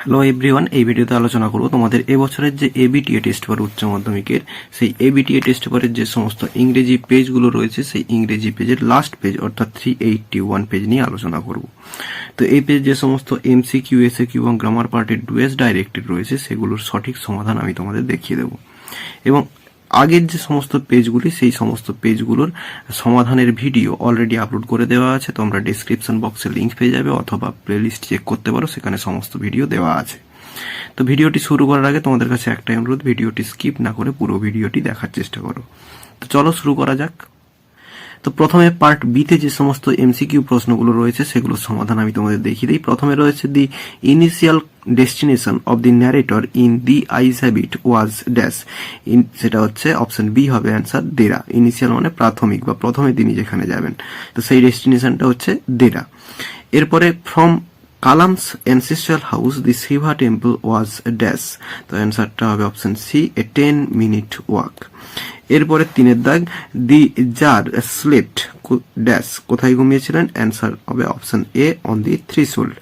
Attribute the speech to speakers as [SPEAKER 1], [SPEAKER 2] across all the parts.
[SPEAKER 1] Hello everyone, এই ভিডিওতে আলোচনা করব তোমাদের এবছরের যে ABTA টেস্ট পেপার উচ্চ মাধ্যমিকের সেই ABTA টেস্ট পেপারের যে সমস্ত ইংরেজি পেজগুলো রয়েছে সেই ইংরেজি পেজের লাস্ট পেজ অর্থাৎ 381 পেজ নিয়ে আলোচনা করব। তো এই পেজ যে সমস্ত MCQ, SAQ এবং গ্রামার পার্টের ডুয়েস ডাইরেক্টেড রয়েছে সেগুলোর সঠিক সমাধান আমি তোমাদের দেখিয়ে দেব এবং আগের যে সমস্ত পেজগুলি সেই সমস্ত পেজগুলোর সমাধানের ভিডিও অলরেডি আপলোড করে দেওয়া আছে। তোমরা ডেসক্রিপশন বক্সে লিংক পেয়ে যাবে অথবা প্লেলিস্ট চেক করতে পারো, সেখানে সমস্ত ভিডিও দেওয়া আছে। তো ভিডিওটি শুরু করার আগে তোমাদের কাছে একটাই অনুরোধ, ভিডিওটি স্কিপ না করে পুরো ভিডিওটি দেখার চেষ্টা করো। তো চলো শুরু করা যাক। তো প্রথমে পার্ট বিতে যে সমস্ত এমসিকিউ প্রশ্নগুলো রয়েছে সেগুলোর সমাধান আমি তোমাদের দেখিয়ে দিই। প্রথমে রয়েছে the initial destination of the narrator in the eyes have it was dash, সেটা হচ্ছে অপশন বি হবে অ্যান্সার দেরা। ইনিশিয়াল মানে প্রাথমিক বা প্রথমে তিনি যেখানে যাবেন, তো সেই ডেস্টিনেশনটা হচ্ছে দেরা। এরপরে from Kalam's ancestral house the Shiva temple was dash, তো অ্যান্সারটা হবে অপশন সি, এ 10-minute ওয়াক। এরপরে তিনের দাগ, দি জার স্লেপ্ট ড্যাশ, কোথায় ঘুমিয়েছিলেন, অ্যান্সার হবে option A, on the threshold.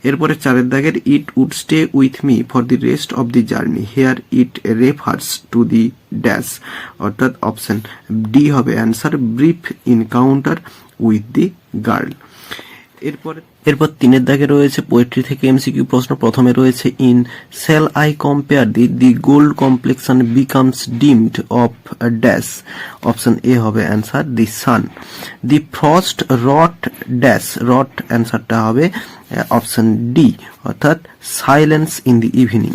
[SPEAKER 1] এরপরে চারের দাগের, it would stay with me for the rest of the journey, here it refers to the dash, অর্থাৎ অপশন ডি হবে answer, brief encounter with the girl. এরপর তিনের দাগে রয়েছে পোয়েট্রি থেকে এমসিকিউ প্রশ্ন। প্রথমে রয়েছে, in shall I compare the gold complexion becomes dimmed of dash, option A হবে answer the sun. The frost rot dash, rot অ্যান্সারটা হবে অপশন ডি, অর্থাৎ সাইলেন্স ইন দি ইভিনিং।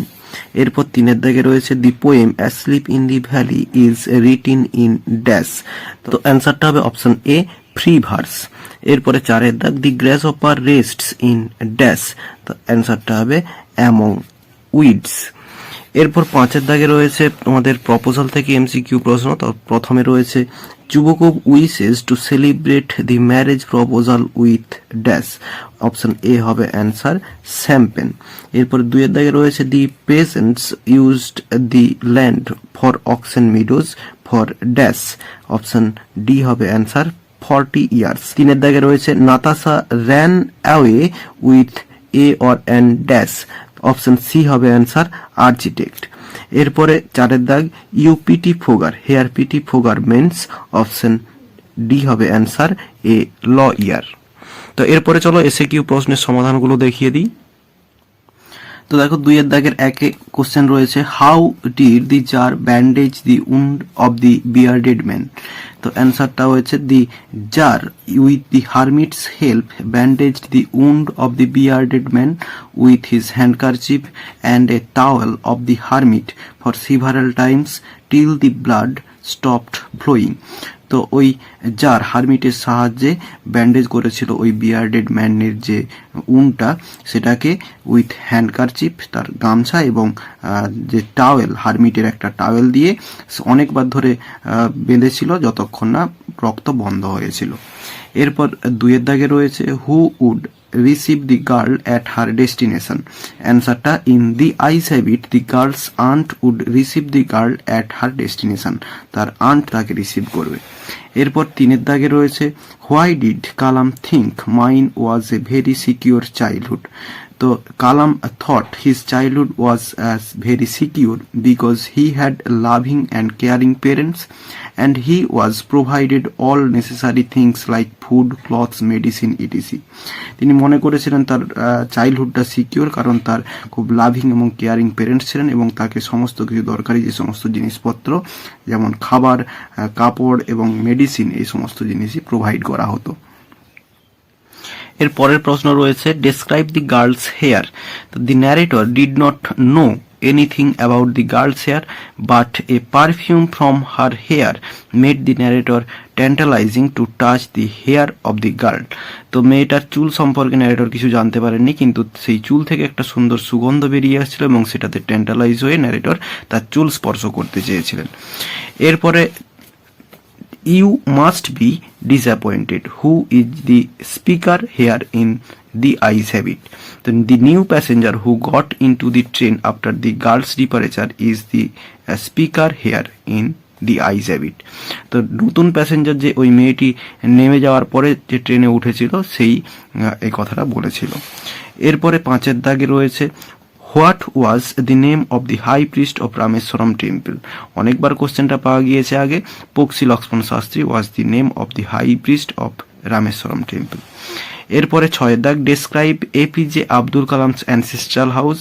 [SPEAKER 1] এরপর তিনের দাগে রয়েছে, the poem asleep in the valley is written in dash, তো অ্যান্সারটা হবে অপশন এ, ফ্রি ভার্স। এরপরে চারের দাগ, দি গ্রাসহপার রেস্টস ইন ড্যাশ, তো অ্যান্সারটা হবে অ্যামং উইডস। এরপর পাঁচের দাগে রয়েছে তোমাদের প্রপোজাল থেকে এমসিকিউ প্রশ্ন। তো প্রথমে রয়েছে, যুবকব wishes to celebrate the marriage proposal with dash, option A হবে অ্যান্সার শ্যাম্পেন। এরপর দুইয়ের দাগে রয়েছে, the peasants used the land for oxen meadows for dash, option D হবে অ্যান্সার 40 years। তিনের দাগে রয়েছে, Natasha ran away with a or an dash, option C হবে অ্যান্সার আর্কিটেক্ট। এরপরে চারের দাগ, you pettifogger here pettifogger means, option D হবে answer a ল ইয়ার। তো এরপরে চলো এসএকিউ প্রশ্নের সমাধানগুলো দেখিয়ে দিই। তো দেখো দুইয়ের দাগের একে কোশ্চেন রয়েছে, how did the tsar bandage the wound of the bearded man, তো অ্যান্সারটা হয়েছে, the tsar with the hermit's help bandaged the wound of the bearded man with his handkerchief and a towel of the hermit for several times till the blood stopped flowing. তো ওই jar হারমিটের সাহায্যে bandage করেছিল ওই bearded ম্যানের যে উনটা, সেটাকে with handkerchief তার গামছা এবং যে টাওয়েল, হারমিটের একটা টাওয়েল দিয়ে অনেকবার ধরে বেঁধেছিল যতক্ষণ না রক্ত বন্ধ হয়েছিল। এরপর দুইয়ের দাগে রয়েছে, who would receive the girl at her destination, অ্যান্সারটা, in the eyes have it the girl's aunt would receive the girl at her destination, তার আন্ট তাকে রিসিভ করবে। এরপর তিনের দাগে রয়েছে, why did Kalam think mine was a very secure childhood, তো Kalam thought his childhood was very secure because he had loving and caring parents and he was provided all necessary things like food, clothes, medicine, etc. তিনি মনে করেছিলেন তার চাইল্ডহুডটা secure কারণ তার খুব loving এবং caring parents ছিলেন এবং তাকে সমস্ত কিছু দরকারি যে সমস্ত জিনিসপত্র যেমন খাবার, কাপড় এবং মেডিসিন, এই সমস্ত জিনিসই প্রোভাইড করা হতো। এর পরের প্রশ্ন রয়েছে, describe the girl's hair, the narrator did not know anything about the girl's hair, but a perfume from her hair made the narrator tantalizing to touch the hair of the girl। তো মেয়েটার চুল সম্পর্কে narrator কিছু জানতে পারেননি, কিন্তু সেই চুল থেকে একটা সুন্দর সুগন্ধ বেরিয়ে আসছিল এবং সেটাতে ট্যান্টালাইজ হয়ে ন্যারেটর তার চুল স্পর্শ করতে চেয়েছিলেন। এরপরে, you must be disappointed, who is the speaker here in the eyes have it, তো the new passenger who got into the train after the girl's departure is the speaker here in the eyes have it, তো নতুন passenger যে ওই মেয়েটি নেমে যাওয়ার পরে যে ট্রেনে উঠেছিল সেই এই কথাটা বলেছিল। এরপরে পাঁচের দাগে রয়েছে, what was the name of the high priest of Rameswaram temple. অনেকবার কোশ্চেনটা পাওয়া গিয়েছে আগে। Pakshi Lakshmana Sastry was the name of the high priest of Rameswaram temple. এরপরে 6 দাগ, describe APJ Abdul Kalam's ancestral house.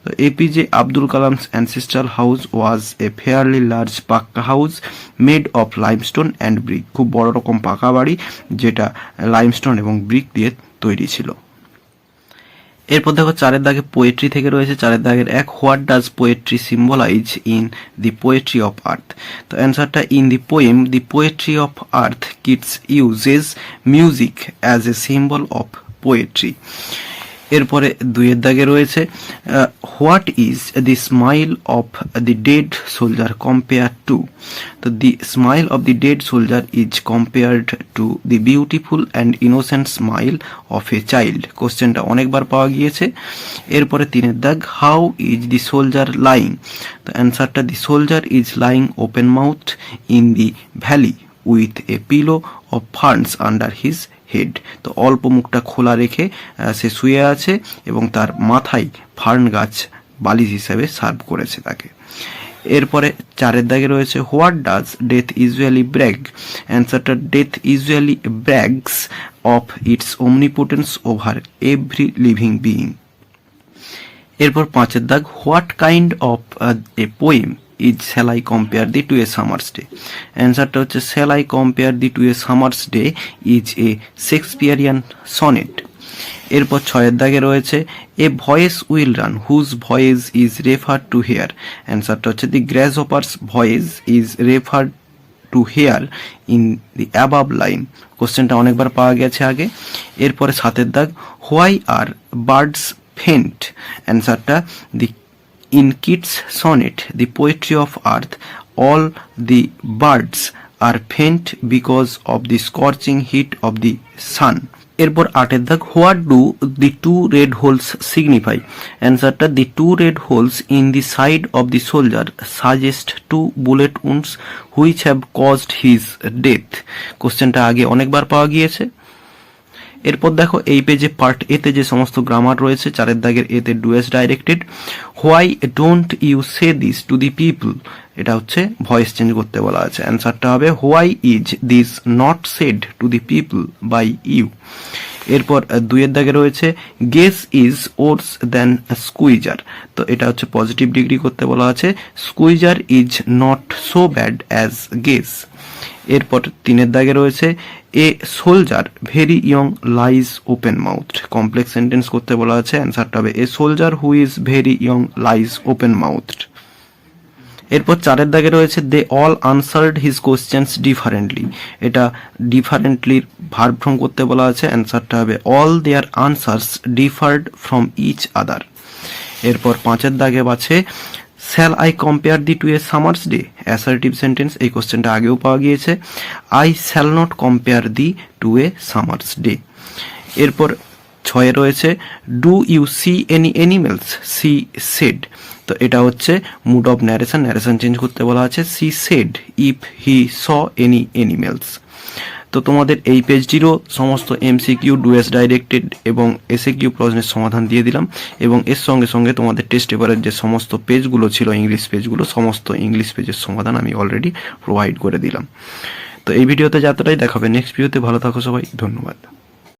[SPEAKER 1] তো APJ Abdul Kalam's ancestral house was a fairly large pucca house made of limestone and brick. খুব বড় রকম পাকা বাড়ি যেটা লাইমস্টোন এবং ব্রিক দিয়ে তৈরি ছিল। এরপর দেখো 4 দাগে পোয়েট্রি থেকে রয়েছে। 4 দাগের 1, what does poetry symbolise in the poetry of earth. তো অ্যান্সারটা, in the poem the poetry of earth Keats uses music as a symbol of poetry. এরপরে 2 দাগে রয়েছে, what is the smile of the dead soldier compare to. তো the smile of the dead soldier is compared to the beautiful and innocent smile of a child. কোশ্চেনটা অনেকবার পাওয়া গিয়েছে। এরপরে 3 দাগ, how is the soldier lying. তো অ্যান্সারটা, the soldier is lying open mouth in the valley with a pillow of ferns under his head. তো অল্প মুখটা খোলা রেখে সে শুয়ে আছে এবং তার মাথায় ফার্ন গাছ বালিশ হিসেবে সার্ভ করেছে তাকে। এরপরে 4 দাগে রয়েছে, what does death usually brag. অ্যান্সারটা, death usually brags of its omnipotence over every living being. এরপর 5 দাগ, what kind of a poem is shall I compare thee to a summer's day. অ্যান্সারটা হচ্ছে, shall I compare thee to a summer's day is a Shakespearean sonnet. এরপর 6 দাগে রয়েছে, a voice will run whose voice is refer to here. অ্যান্সারটা হচ্ছে, the grasshopper's voice is refer to hair in the above line. কোশ্চেনটা অনেকবার পাওয়া গেছে আগে। এরপরে 7 দাগ, হোয়াই আর বার্ডস ফেন্ট। অ্যান্সারটা, দি in Keats' sonnet, The Poetry of Earth, all the birds are faint because of the scorching heat of the sun. এরপর 8 দাগ, what do the two red holes signify. অ্যান্সারটা, the two red holes in the side of the soldier suggest 2 bullet wounds which have caused his death. কোশ্চেনটা আগে অনেকবার পাওয়া গিয়েছে। এরপর দেখো এই পেজে পার্ট এতে যে সমস্ত গ্রামার রয়েছে। 4 দাগের এতে do as directed. Why don't you say this to the people. এটা হচ্ছে ভয়েস চেঞ্জ করতে বলা আছে। অ্যান্সারটা হবে, why is this not said to the people by you. এরপর 2 দাগে রয়েছে, guess is worse than squeezer. তো এটা হচ্ছে পজিটিভ ডিগ্রি করতে বলা আছে। Squeezer is not so bad as guess. এরপর 3 দাগে রয়েছে, a soldier very young lies open mouth. Complex sentence করতে বলা আছে। অ্যান্সারটা হবে, a soldier who is very young lies open mouth. এরপর 4 দাগে রয়েছে, they all answered his questions differently. এটা ডিফারেন্টলির ভার্ব ফর্ম করতে বলা আছে। অ্যান্সারটা হবে, all their answers differed from each other. এরপর 5 দাগে আছে, shall I compare thee to a summer's day. Assertive sentence. এই কোশ্চেনটা আগেও পাওয়া গিয়েছে। I shall not compare thee to a summer's day. এরপর 6 রয়েছে, do you see any animals. She said. তো এটা হচ্ছে mood of narration. Narration change করতে বলা আছে। She said if he saw any animals. তো তোমাদের এই পেজটিরও সমস্ত এমসিকিউ, ডুয়েস ডাইরেক্টেড এবং এসএকিউ প্রশ্নের সমাধান দিয়ে দিলাম, এবং এর সঙ্গে সঙ্গে তোমাদের টেস্ট পেপারের যে সমস্ত পেজগুলো ছিল, ইংলিশ পেজগুলো, সমস্ত ইংলিশ পেজের সমাধান আমি অলরেডি প্রোভাইড করে দিলাম। তো এই ভিডিওতে যতটাই দেখাবে, নেক্সট ভিডিওতে ভালো থাকো সবাই, ধন্যবাদ।